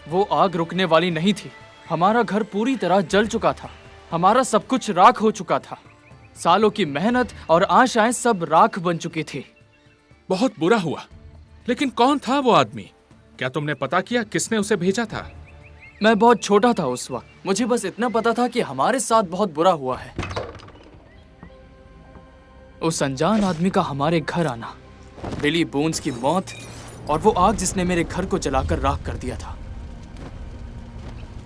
वो आग रुकने वाली नहीं थी। हमारा घर पूरी तरह जल चुका था। हमारा सब कुछ राख हो चुका था। सालों की मेहनत और आशाएं सब राख बन चुकी थी। बहुत बुरा हुआ। लेकिन कौन था वो आदमी? क्या तुमने पता किया किसने उसे भेजा था? मैं बहुत छोटा था उस वक्त। मुझे बस इतना पता था कि हमारे साथ बहुत बुरा हुआ है। उस अनजान आदमी का हमारे घर आना, बिली बोन्स की मौत और वो आग जिसने मेरे घर को जलाकर राख कर दिया था।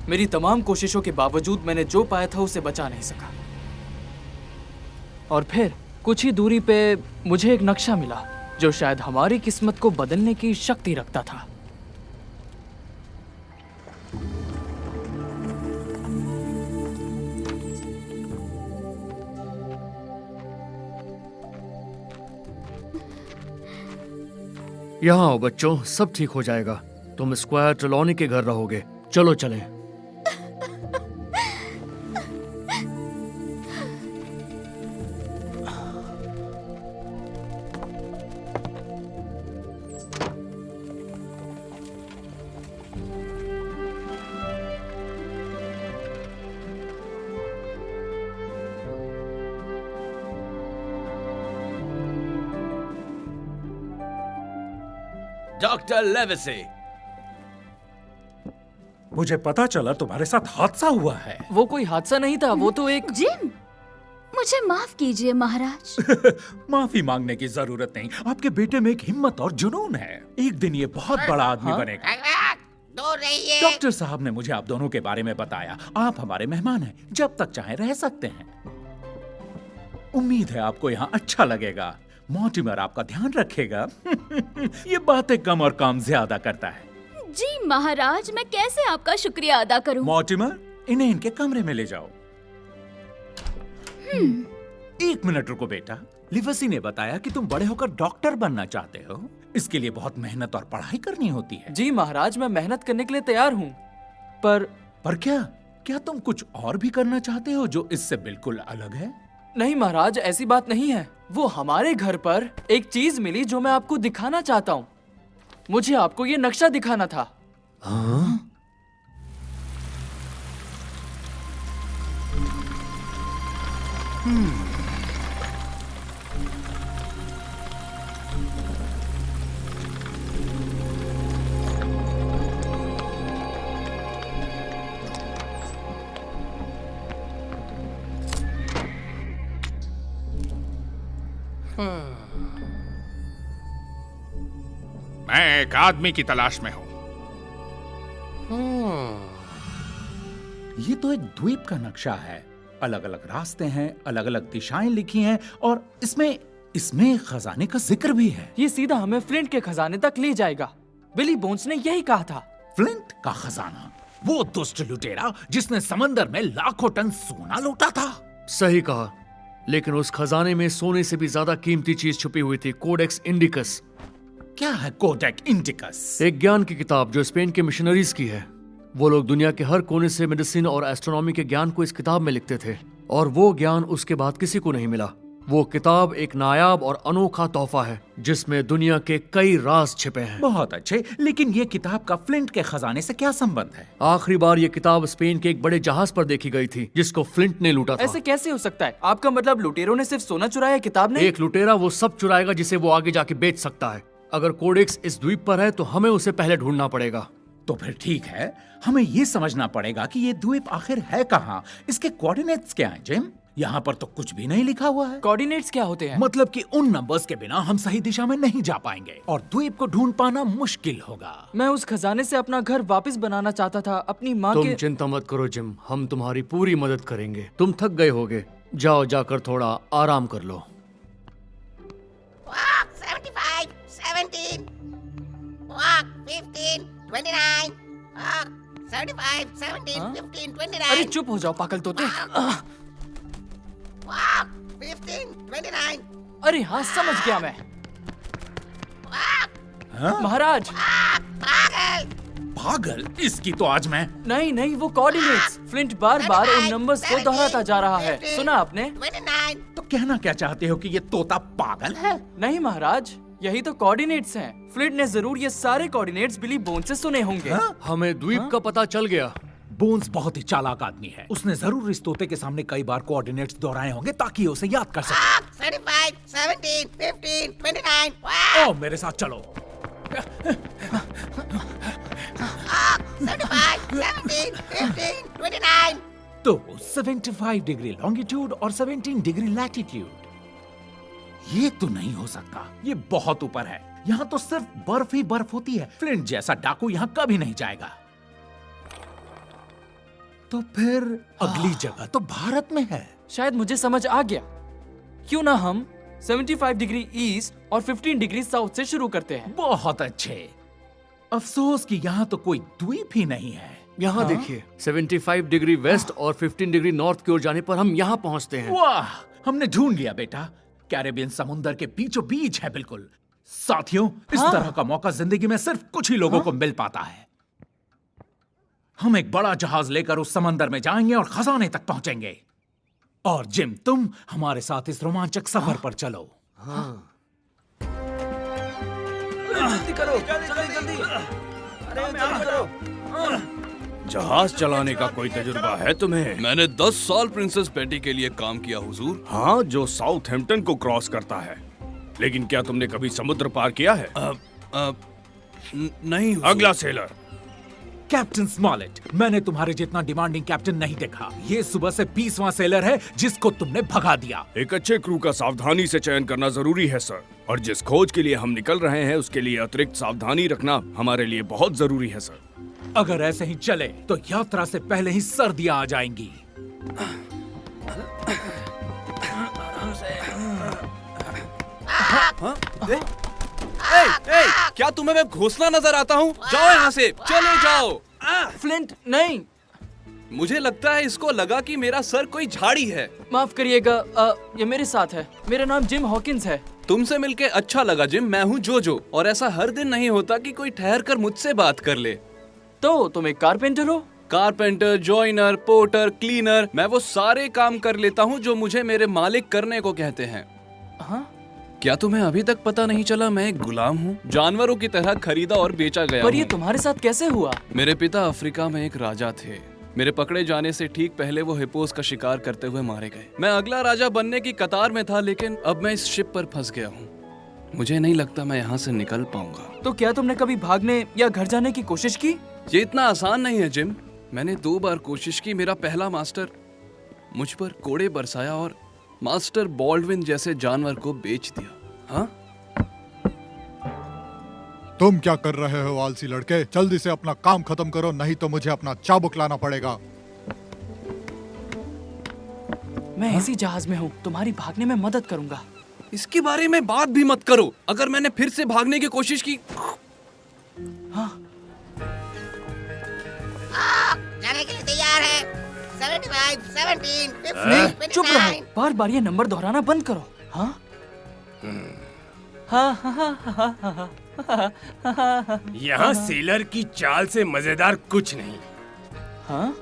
मेरी तमाम कोशिशों के बावजूद मैंने जो पाया था उसे बचा नहीं सका। और फिर कुछ ही दूरी पे मुझे एक नक्शा मिला जो शायद हमारी किस्मत को बदलने की शक्ति रखता था। यहाँ आओ बच्चों, सब ठीक हो जाएगा। तुम स्क्वायर ट्रेलॉनी के घर रहोगे। चलो चलें। डॉक्टर लेविसी, मुझे पता चला तुम्हारे साथ हादसा हुआ है। वो कोई हादसा नहीं था, वो तो एक जिम, मुझे माफ कीजिए महाराज। माफी मांगने की जरूरत नहीं। आपके बेटे में एक हिम्मत और जुनून है। एक दिन ये बहुत बड़ा आदमी बनेगा। डॉक्टर साहब ने मुझे आप दोनों के बारे में बताया। आप हमारे मेहमान हैं, जब तक चाहे रह सकते हैं। उम्मीद है आपको यहाँ अच्छा लगेगा। मॉर्टिमर आपका ध्यान रखेगा। ये बातें कम और काम ज्यादा करता है। जी महाराज, मैं कैसे आपका शुक्रिया अदा करूं? मॉर्टिमर, इन्हें इनके कमरे में ले जाओ। एक मिनट रुको बेटा। लिवसी ने बताया कि तुम बड़े होकर डॉक्टर बनना चाहते हो। इसके लिए बहुत मेहनत और पढ़ाई करनी होती है। जी महाराज, मैं मेहनत करने के लिए तैयार हूँ। पर क्या तुम कुछ और भी करना चाहते हो जो इससे बिल्कुल अलग है? नहीं महाराज, ऐसी बात नहीं है। वो हमारे घर पर एक चीज मिली जो मैं आपको दिखाना चाहता हूँ। मुझे आपको ये नक्शा दिखाना था। हाँ? मैं एक आदमी की तलाश में हूं। ये तो एक द्वीप का नक्शा है। अलग अलग रास्ते हैं, अलग अलग दिशाएं लिखी हैं और इसमें खजाने का जिक्र भी है। ये सीधा हमें फ्लिंट के खजाने तक ले जाएगा। बिली बोन्स ने यही कहा था। फ्लिंट का खजाना? वो दुष्ट लुटेरा जिसने समंदर में लाखों टन सोना लूटा था। सही कहा, लेकिन उस खजाने में सोने से भी ज्यादा कीमती चीज छुपी हुई थी, कोडेक्स इंडिकस। क्या है कोडेक्स इंडिकस? एक ज्ञान की किताब जो स्पेन के मिशनरीज की है। वो लोग दुनिया के हर कोने से मेडिसिन और एस्ट्रोनॉमी के ज्ञान को इस किताब में लिखते थे और वो ज्ञान उसके बाद किसी को नहीं मिला। वो किताब एक नायाब और अनोखा तोहफा है जिसमें दुनिया के कई राज छिपे हैं। बहुत अच्छे, लेकिन ये किताब का फ्लिंट के खजाने से क्या संबंध है? आखिरी बार ये किताब स्पेन के एक बड़े जहाज पर देखी गई थी जिसको फ्लिंट ने लूटा था। ऐसे कैसे हो सकता है? आपका मतलब लुटेरों ने सिर्फ सोना चुराया, किताब ने? एक लुटेरा वो सब चुराएगा जिसे वो आगे जाके बेच सकता है। अगर कोडेक्स इस द्वीप पर है तो हमें उसे पहले ढूंढना पड़ेगा। तो फिर ठीक है, हमें ये समझना पड़ेगा कि ये द्वीप आखिर है कहाँ। इसके कोऑर्डिनेट्स क्या हैं जिम? यहाँ पर तो कुछ भी नहीं लिखा हुआ है। कोऑर्डिनेट्स क्या होते हैं? मतलब कि उन नंबर्स के बिना हम सही दिशा में नहीं जा पाएंगे और द्वीप को ढूंढ पाना मुश्किल होगा। मैं उस खजाने से अपना घर वापस बनाना चाहता था, अपनी माँ तुम के। चिंता मत करो जिम, हम तुम्हारी पूरी मदद करेंगे। तुम थक गए होगे, जाओ जाकर थोड़ा आराम कर लो। 75, 17, 15, 29, 75, 17, 15, 29. अरे चुप हो जाओ पागल तोते। 15, 29. अरे हाँ, समझ गया मैं। महाराज। पागल. पागल? इसकी तो आज मैं। नहीं नहीं, वो कोऑर्डिनेट्स। फ्लिंट बार बार उन नंबर्स को दोहराता जा रहा है। सुना आपने? 29. तो कहना क्या चाहते हो कि ये तोता पागल है? नहीं महाराज, यही तो कोऑर्डिनेट्स हैं। फ्लिंट ने जरूर ये सारे कोऑर्डिनेट्स बिली बोन से सुने होंगे। हमें द्वीप का पता चल गया। बोन्स बहुत ही चालाक आदमी है। उसने जरूर इस तोते के सामने कई बार कोऑर्डिनेट्स दोहराए होंगे ताकि उसे याद कर सके। 35, 17, 15, 29. ओ मेरे साथ चलो। 75, 17, 15, 29. तो 75 डिग्री लॉन्गिट्यूड और 17 डिग्री लैटिट्यूड। ये तो नहीं हो सकता, ये बहुत ऊपर है। यहाँ तो सिर्फ बर्फ ही बर्फ होती है। फ्लिंट जैसा डाकू यहाँ कभी नहीं जाएगा। तो फिर अगली जगह तो भारत में है। शायद मुझे समझ आ गया। क्यों ना हम 75 डिग्री ईस्ट और 15 डिग्री साउथ से शुरू करते हैं। बहुत अच्छे। अफसोस कि यहाँ तो कोई द्वीप ही नहीं है। यहाँ देखिए, 75 डिग्री वेस्ट और 15 डिग्री नॉर्थ की ओर जाने पर हम यहाँ पहुँचते हैं। वाह, हमने ढूंढ लिया बेटा। कैरेबियन समुंदर के बीचों बीच है बिल्कुल। साथियों, इस तरह का मौका जिंदगी में सिर्फ कुछ ही लोगों को मिल पाता है। हम एक बड़ा जहाज लेकर उस समंदर में जाएंगे और खजाने तक पहुंचेंगे। और जिम, तुम हमारे साथ इस रोमांचक सफर पर चलो। जल्दी करो, जल्दी। जहाज चलाने का कोई तजुर्बा है तुम्हें? मैंने 10 साल प्रिंसेस बेटी के लिए काम किया हुजूर। हाँ, जो साउथहैम्पटन को क्रॉस करता है। लेकिन क्या तुमने कभी समुद्र पार किया है? नहीं हुजूर। अगला सेलर। कैप्टन स्मॉलेट, मैंने तुम्हारे जितना डिमांडिंग कैप्टन नहीं देखा। ये सुबह से 20वां सेलर है जिसको तुमने भगा दिया। एक अच्छे क्रू का सावधानी से चयन करना जरूरी है सर, और जिस खोज के लिए हम निकल रहे हैं उसके लिए अतिरिक्त सावधानी रखना हमारे लिए बहुत जरूरी है सर। अगर ऐसे ही चले तो यात्रा से पहले ही सर्दियां आ जाएंगी। क्या तुम्हें मैं घोंसला नजर आता हूँ? जाओ यहाँ से, चले जाओ। फ्लिंट नहीं। मुझे लगता है इसको लगा कि मेरा सर कोई झाड़ी है। माफ करिएगा, ये मेरे साथ है। मेरा नाम जिम हॉकिंस है। तुमसे मिलके अच्छा लगा जिम। मैं हूँ जोजो, और ऐसा हर दिन नहीं होता कि कोई ठहर कर मुझसे बात कर ले। तो तुम एक कारपेंटर हो? कारपेंटर, जॉइनर, पोर्टर, क्लीनर, मैं वो सारे काम कर लेता हूँ जो मुझे मेरे मालिक करने को कहते हैं। हाँ? क्या तुम्हें अभी तक पता नहीं चला मैं एक गुलाम हूँ? जानवरों की तरह खरीदा और बेचा गया पर ये हूँ। तुम्हारे साथ कैसे हुआ? मेरे पिता अफ्रीका में एक राजा थे। मेरे पकड़े जाने से ठीक पहले वो हिप्पोस का शिकार करते हुए मारे गए। मैं अगला राजा बनने की कतार में था, लेकिन अब मैं इस शिप पर फंस गया हूँ। मुझे नहीं लगता मैं यहाँ से निकल पाऊंगा। तो क्या तुमने कभी भागने या घर जाने की कोशिश की? ये इतना आसान नहीं है जिम। मैंने 2 बार कोशिश की। मेरा पहला मास्टर मुझ पर कोड़े बरसाया और मास्टर बॉल्डविन जैसे जानवर को बेच दिया। हाँ? तुम क्या कर रहे हो आलसी लड़के? जल्दी से अपना काम खत्म करो, नहीं तो मुझे अपना चाबुक लाना पड़ेगा। मैं इसी जहाज में हूँ, तुम्हारी भागने में मदद करूंगा। इसके बारे में बात भी मत करो। अगर मैंने फिर से भागने की कोशिश की। हाँ? जाने के लिए तैयार है। 75, 17, 15, चुप रहो, 29. बार बार ये नंबर दोहराना बंद करो। हाँ? यहाँ सेलर की चाल से मजेदार कुछ नहीं। हाँ?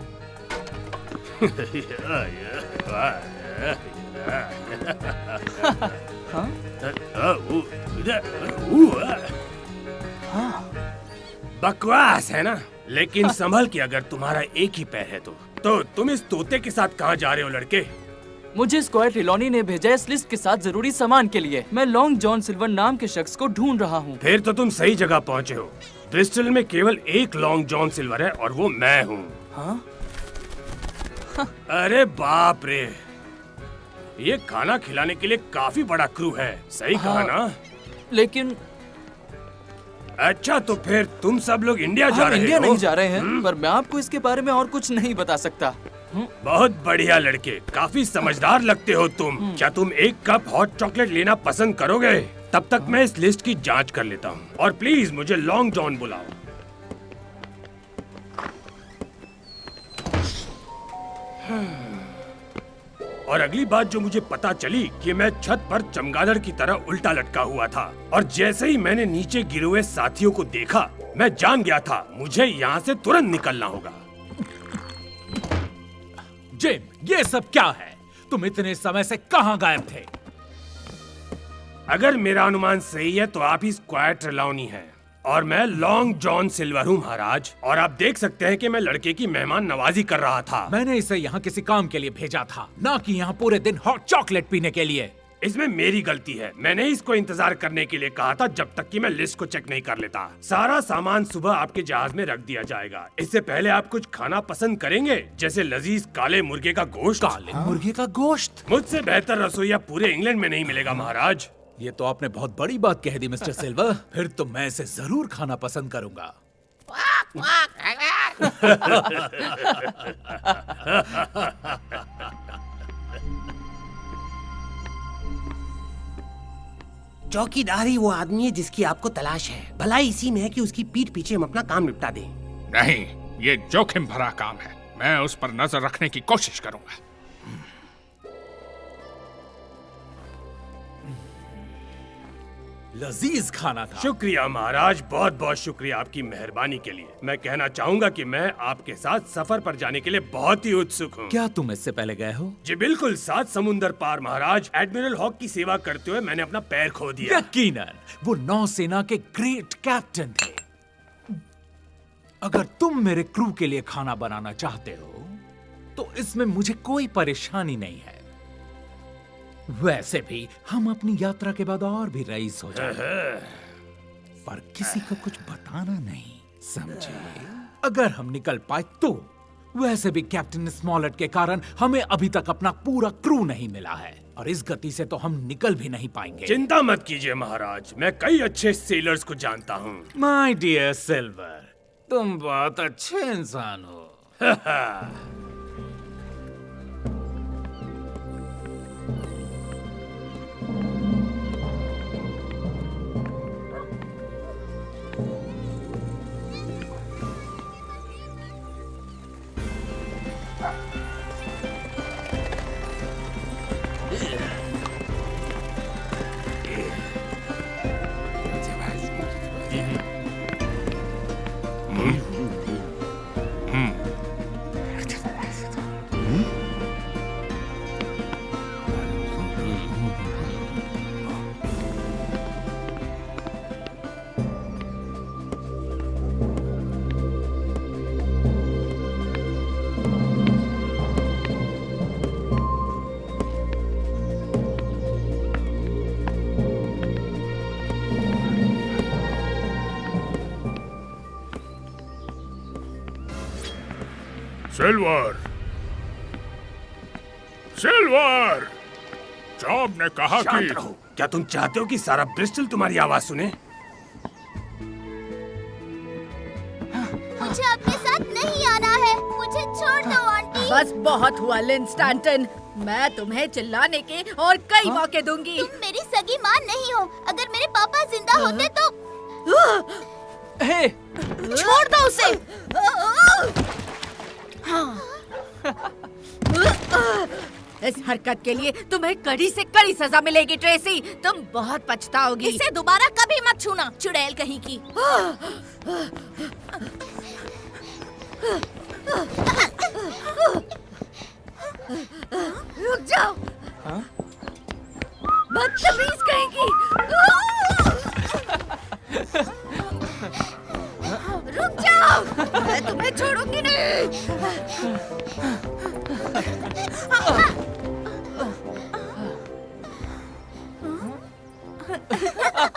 बकवास है ना? लेकिन संभल के, अगर तुम्हारा एक ही पैर है तो तुम इस तोते के साथ कहाँ जा रहे हो लड़के? मुझे स्क्वायर ट्रिलॉनी ने भेजा इस लिस्ट के साथ जरूरी सामान के लिए। मैं लॉन्ग जॉन सिल्वर नाम के शख्स को ढूंढ रहा हूँ। फिर तो तुम सही जगह पहुँचे हो। ब्रिस्टल में केवल एक लॉन्ग जॉन सिल्वर है और वो मैं हूँ। हाँ? अरे बाप रे, ये खाना खिलाने के लिए काफी बड़ा क्रू है, सही कहा ना? लेकिन अच्छा, तो फिर तुम सब लोग इंडिया जा हम रहे इंडिया हो? नहीं जा रहे हैं, पर मैं आपको इसके बारे में और कुछ नहीं बता सकता। बहुत बढ़िया लड़के, काफी समझदार लगते हो तुम। क्या तुम एक कप हॉट चॉकलेट लेना पसंद करोगे? तब तक मैं इस लिस्ट की जांच कर लेता हूँ और प्लीज मुझे लॉन्ग जॉन बुलाओ। और अगली बात जो मुझे पता चली कि मैं छत पर चमगादड़ की तरह उल्टा लटका हुआ था और जैसे ही मैंने नीचे गिरे हुए साथियों को देखा, मैं जान गया था मुझे यहाँ से तुरंत निकलना होगा। जिम, ये सब क्या है? तुम इतने समय से कहाँ गायब थे? अगर मेरा अनुमान सही है तो आप ही स्क्वायर ट्रिलॉनी हैं और मैं लॉन्ग जॉन सिल्वर हूँ महाराज। और आप देख सकते हैं कि मैं लड़के की मेहमान नवाजी कर रहा था। मैंने इसे यहाँ किसी काम के लिए भेजा था, ना कि यहाँ पूरे दिन हॉट चॉकलेट पीने के लिए। इसमें मेरी गलती है। मैंने इसको इंतजार करने के लिए कहा था जब तक कि मैं लिस्ट को चेक नहीं कर लेता। सारा सामान सुबह आपके जहाज में रख दिया जाएगा। इससे पहले आप कुछ खाना पसंद करेंगे, जैसे लजीज काले मुर्गे का गोश्त? काले मुर्गे का गोश्त? मुझसे बेहतर रसोईया पूरे इंग्लैंड में नहीं मिलेगा महाराज। ये तो आपने बहुत बड़ी बात कह दी मिस्टर सिल्वर। फिर तो मैं इसे जरूर खाना पसंद करूंगा। चौकीदार ही वो आदमी है जिसकी आपको तलाश है। भलाई इसी में है कि उसकी पीठ पीछे हम अपना काम निपटा दें। नहीं, ये जोखिम भरा काम है। मैं उस पर नजर रखने की कोशिश करूंगा। लजीज खाना था। शुक्रिया महाराज, बहुत बहुत शुक्रिया आपकी मेहरबानी के लिए। मैं कहना चाहूंगा कि मैं आपके साथ सफर पर जाने के लिए बहुत ही उत्सुक हूँ। क्या तुम इससे पहले गए हो? जी बिल्कुल, 7 समुंदर पार महाराज। एडमिरल हॉक की सेवा करते हुए मैंने अपना पैर खो दिया। यकीनन वो नौसेना के ग्रेट कैप्टन थे। अगर तुम मेरे क्रू के लिए खाना बनाना चाहते हो तो इसमें मुझे कोई परेशानी नहीं है। वैसे भी हम अपनी यात्रा के बाद और भी रईस हो जाएंगे, पर किसी को कुछ बताना नहीं, समझे? अगर हम निकल पाए तो। वैसे भी कैप्टन स्मॉलेट के कारण हमें अभी तक अपना पूरा क्रू नहीं मिला है और इस गति से तो हम निकल भी नहीं पाएंगे। चिंता मत कीजिए महाराज, मैं कई अच्छे सेलर्स को जानता हूँ। माय डियर सिल्वर, तुम बहुत अच्छे इंसान हो। सिल्वर, सिल्वर, जॉब ने कहा शांत कि रहो। क्या तुम चाहते हो कि सारा ब्रिस्टल तुम्हारी आवाज सुने? मुझे आपके साथ नहीं आना है। मुझे छोड़ दो आंटी। बस बहुत हुआ लिन स्टैंटन। मैं तुम्हें चिल्लाने के और कई मौके दूंगी। तुम मेरी सगी माँ नहीं हो। अगर मेरे पापा जिंदा होते तो हे, छोड़ दो उसे। इस हरकत के लिए तुम्हें कड़ी से कड़ी सजा मिलेगी ट्रेसी। तुम बहुत पछताओगी। इसे दोबारा कभी मत छूना, चुड़ैल कहीं की। रुक जाओ। बदतमीज कहेगी। रुक जाओ, मैं तुम्हें छोड़ूंगी नहीं।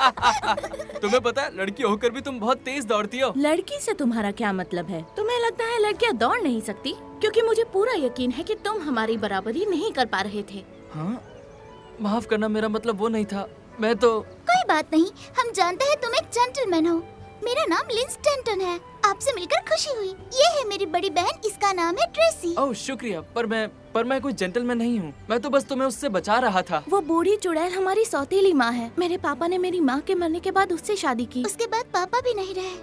तुम्हें पता है, लड़की होकर भी तुम बहुत तेज दौड़ती हो। लड़की से तुम्हारा क्या मतलब है? तुम्हें लगता है लड़कियां दौड़ नहीं सकती? क्योंकि मुझे पूरा यकीन है कि तुम हमारी बराबरी नहीं कर पा रहे थे। हाँ, माफ करना, मेरा मतलब वो नहीं था। मैं तो कोई बात नहीं, हम जानते हैं तुम एक जेंटलमैन हो। मेरा नाम लिन स्टैंटन है। आपसे मिलकर खुशी हुई। ये है मेरी बड़ी बहन, इसका नाम है ट्रेसी। ओह शुक्रिया, पर मैं कोई जेंटलमैन नहीं हूँ। मैं तो बस तुम्हें उससे बचा रहा था। वो बूढ़ी चुड़ैल हमारी सौतेली माँ है। मेरे पापा ने मेरी माँ के मरने के बाद उससे शादी की। उसके बाद पापा भी नहीं रहे।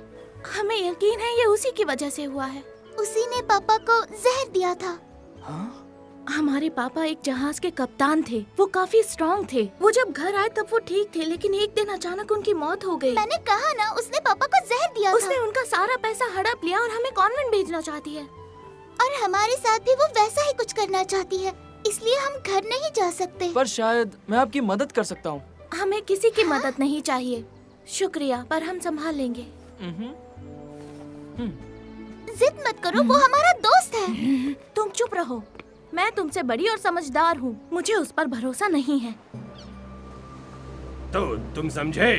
हमें यकीन है ये उसी की वजह से हुआ है। उसी ने पापा को जहर दिया था। हाँ? हमारे पापा एक जहाज के कप्तान थे। वो काफी स्ट्रॉन्ग थे। वो जब घर आए तब वो ठीक थे, लेकिन एक दिन अचानक उनकी मौत हो गई। मैंने कहा ना, उसने पापा को जहर दिया उसने उनका सारा पैसा हड़प लिया और हमें कॉन्वेंट भेजना चाहती है। और हमारे साथ भी वो वैसा ही कुछ करना चाहती है, इसलिए हम घर नहीं जा सकते। पर शायद मैं आपकी मदद कर सकता हूँ। हमें किसी की मदद नहीं चाहिए। शुक्रिया, पर हम संभाल लेंगे। जिद मत करो, वो हमारा दोस्त है। तुम चुप रहो। मैं तुमसे बड़ी और समझदार हूँ। मुझे उस पर भरोसा नहीं है। तो तुम समझे?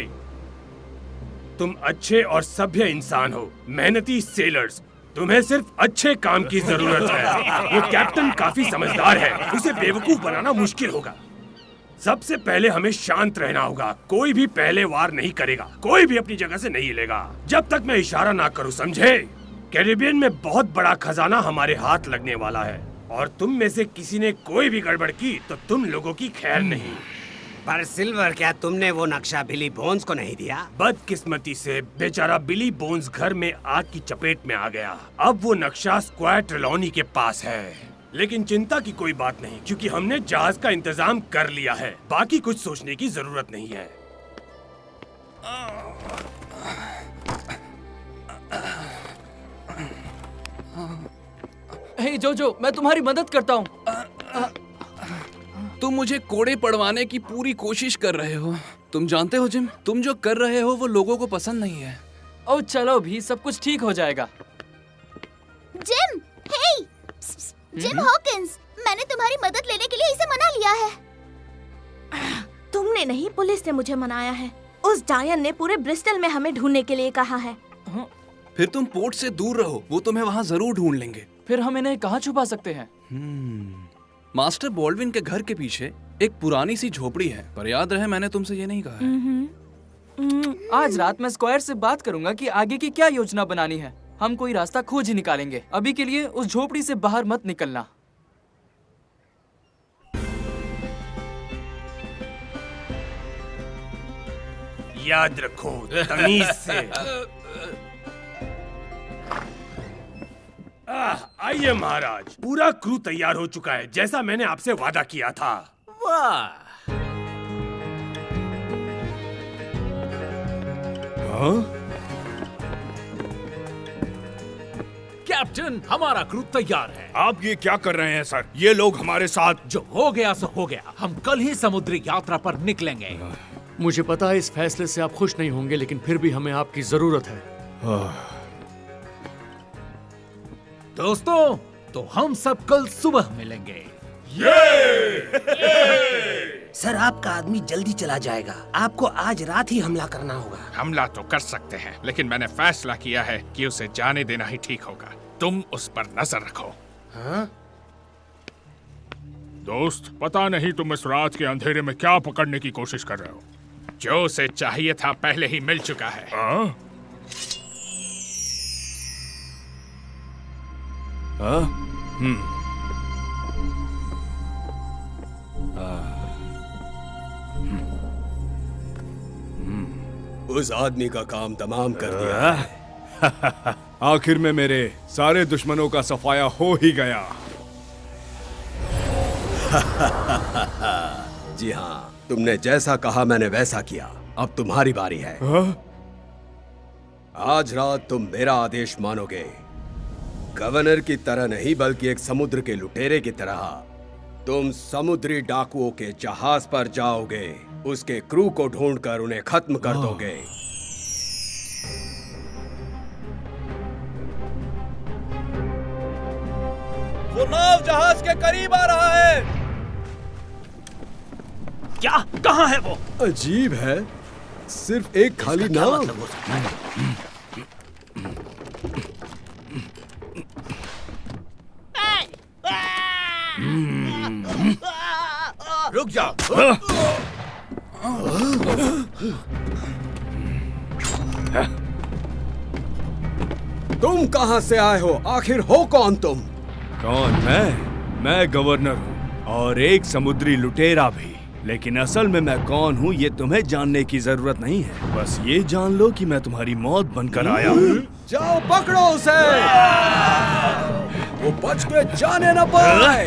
तुम अच्छे और सभ्य इंसान हो, मेहनती सेलर्स। तुम्हें सिर्फ अच्छे काम की जरूरत है। वो कैप्टन काफी समझदार है, उसे बेवकूफ बनाना मुश्किल होगा। सबसे पहले हमें शांत रहना होगा। कोई भी पहले वार नहीं करेगा, कोई भी अपनी जगह से नहीं हिलेगा जब तक मैं इशारा ना करूं, समझे? कैरिबियन में बहुत बड़ा खजाना हमारे हाथ लगने वाला है, और तुम में से किसी ने कोई भी गड़बड़ की तो तुम लोगों की खैर नहीं। पर सिल्वर, क्या तुमने वो नक्शा बिली बोन्स को नहीं दिया? बदकिस्मती से बेचारा बिली बोन्स घर में आग की चपेट में आ गया। अब वो नक्शा स्क्वायर ट्रेलॉनी के पास है। लेकिन चिंता की कोई बात नहीं, क्योंकि हमने जहाज का इंतजाम कर लिया है। बाकी कुछ सोचने की जरूरत नहीं है। हे जोजो, मैं तुम्हारी मदद करता हूँ। तुम मुझे कोड़े पड़वाने की पूरी कोशिश कर रहे हो। तुम जानते हो जिम, तुम जो कर रहे हो वो लोगों को पसंद नहीं है। ओ चलो भी, सब कुछ ठीक हो जाएगा। जिम, हे, जिम हॉकिंस, मैंने तुम्हारी मदद लेने के लिए इसे मना लिया है। तुमने नहीं, पुलिस ने मुझे मनाया है। उस डायन ने पूरे ब्रिस्टल में हमें ढूंढने के लिए कहा है। फिर तुम पोर्ट से दूर रहो, वो तुम्हें वहाँ जरूर ढूंढ लेंगे। फिर हम इन्हें कहाँ छुपा सकते हैं? मास्टर बॉल्डविन के घर के पीछे एक पुरानी सी झोपड़ी है, पर याद रहे मैंने तुमसे ये नहीं कहा है। आज रात मैं स्क्वायर से बात करूंगा कि आगे की क्या योजना बनानी है। हम कोई रास्ता खोज ही निकालेंगे। अभी के लिए उस झोपड़ी से बाहर मत निकलना। याद रखो, तमीज से। आइए महाराज, पूरा क्रू तैयार हो चुका है, जैसा मैंने आपसे वादा किया था। वाह! कैप्टन, हमारा क्रू तैयार है। आप ये क्या कर रहे हैं सर? ये लोग हमारे साथ। जो हो गया सो हो गया। हम कल ही समुद्री यात्रा पर निकलेंगे। मुझे पता है इस फैसले से आप खुश नहीं होंगे, लेकिन फिर भी हमें आपकी जरूरत है। दोस्तों, तो हम सब कल सुबह मिलेंगे। सर, आपका आदमी जल्दी चला जाएगा। आपको आज रात ही हमला करना होगा। हमला तो कर सकते हैं, लेकिन मैंने फैसला किया है कि उसे जाने देना ही ठीक होगा। तुम उस पर नजर रखो। हाँ? दोस्त, पता नहीं तुम इस रात के अंधेरे में क्या पकड़ने की कोशिश कर रहे हो। जो उसे चाहिए था पहले ही मिल चुका है। हाँ? उस आदमी का काम तमाम कर दिया है। आखिर में मेरे सारे दुश्मनों का सफाया हो ही गया। जी हाँ, तुमने जैसा कहा मैंने वैसा किया। अब तुम्हारी बारी है। आज रात तुम मेरा आदेश मानोगे। गवर्नर की तरह नहीं, बल्कि एक समुद्र के लुटेरे की तरह तुम समुद्री डाकुओं के जहाज पर जाओगे। उसके क्रू को ढूंढकर उन्हें खत्म कर दोगे। वो नाव जहाज के करीब आ रहा है। क्या? कहाँ है वो? अजीब है, सिर्फ एक खाली इसका क्या नाव? मतलब हो सकता है? रुक जाओ। तुम कहां से आए हो? आखिर हो कौन तुम? कौन? मैं गवर्नर हूँ और एक समुद्री लुटेरा भी। लेकिन असल में मैं कौन हूँ ये तुम्हें जानने की जरूरत नहीं है। बस ये जान लो कि मैं तुम्हारी मौत बनकर आया हूँ। जाओ पकड़ो उसे, वो बच के जाने न पाए।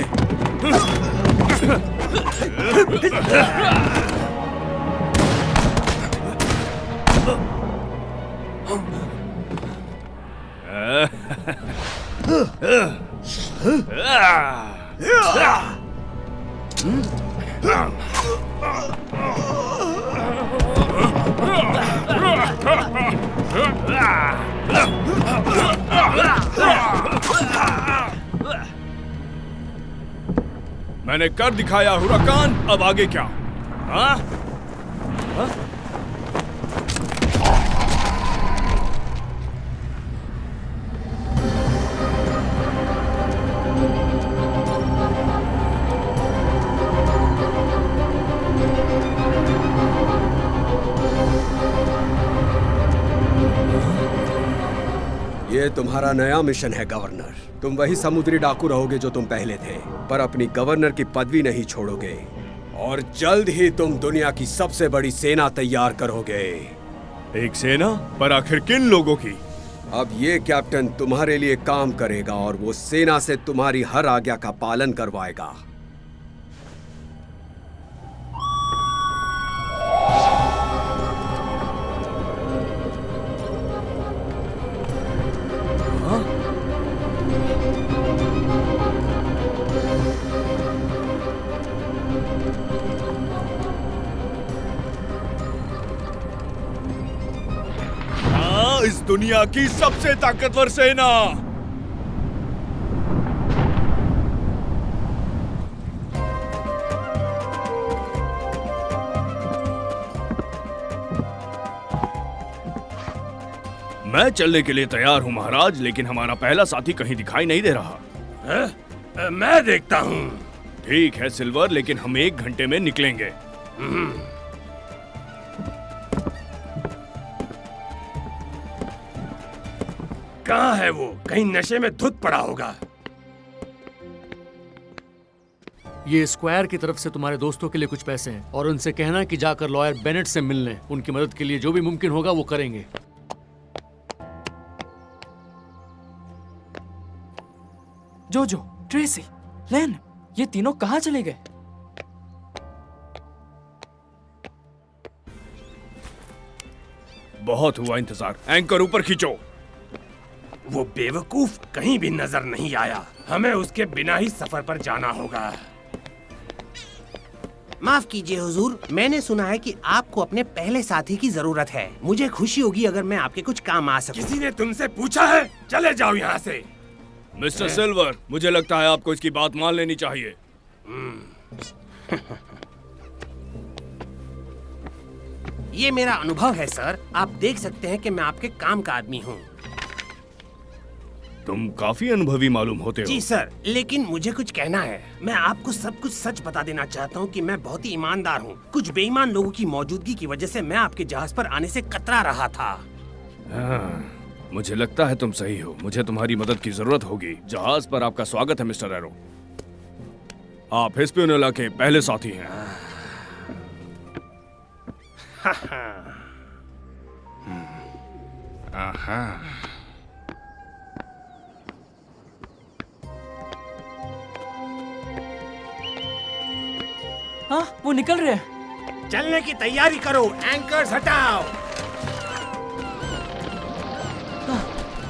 मैंने कर दिखाया हुराकान, अब आगे क्या? हाँ? हाँ? ये तुम्हारा नया मिशन है गवर्नर। तुम वही समुद्री डाकू रहोगे जो तुम पहले थे, पर अपनी गवर्नर की पदवी नहीं छोड़ोगे। और जल्द ही तुम दुनिया की सबसे बड़ी सेना तैयार करोगे। एक सेना? पर आखिर किन लोगों की? अब ये कैप्टन तुम्हारे लिए काम करेगा और वो सेना से तुम्हारी हर आज्ञा का पालन करवाएगा। इस दुनिया की सबसे ताकतवर सेना। मैं चलने के लिए तैयार हूं महाराज, लेकिन हमारा पहला साथी कहीं दिखाई नहीं दे रहा। मैं देखता हूं। ठीक है सिल्वर, लेकिन हम 1 घंटे में निकलेंगे। कहाँ है वो? कहीं नशे में धुत पड़ा होगा। ये स्क्वायर की तरफ से तुम्हारे दोस्तों के लिए कुछ पैसे हैं और उनसे कहना कि जाकर लॉयर बेनेट से मिल लें। उनकी मदद के लिए जो भी मुमकिन होगा वो करेंगे। जोजो, ट्रेसी, लेन, ये तीनों कहाँ चले गए? बहुत हुआ इंतजार, एंकर ऊपर खींचो। वो बेवकूफ कहीं भी नजर नहीं आया। हमें उसके बिना ही सफर पर जाना होगा। माफ कीजिए हुजूर, मैंने सुना है कि आपको अपने पहले साथी की जरूरत है। मुझे खुशी होगी अगर मैं आपके कुछ काम आ सकूं। किसी ने तुमसे पूछा है? चले जाओ यहाँ से। मिस्टर सिल्वर, मुझे लगता है आपको इसकी बात मान लेनी चाहिए। ये मेरा अनुभव है सर। आप देख सकते हैं कि मैं आपके काम का आदमी हूँ। तुम काफी अनुभवी मालूम होते हो। जी सर, लेकिन मुझे कुछ कहना है। मैं आपको सब कुछ सच बता देना चाहता हूँ कि मैं बहुत ही ईमानदार हूँ। कुछ बेईमान लोगों की मौजूदगी की वजह से मैं आपके जहाज पर आने से कतरा रहा था। हाँ, मुझे लगता है तुम सही हो। मुझे तुम्हारी मदद की जरूरत होगी। जहाज पर आपका स्वागत है मिस्टर एरो। आप हिस्पैनियोला के पहले साथी हैं। हाँ, वो निकल रहे हैं। चलने की तैयारी करो, एंकर्स हटाओ।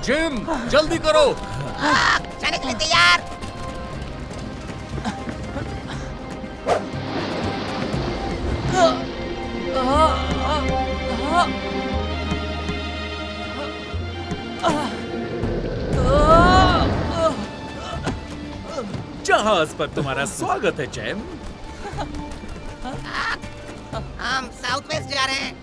जिम, जल्दी करो। चलने के लिए तैयार। जहाज पर तुम्हारा स्वागत है जैम। हम साउथ वेस्ट जा रहे हैं।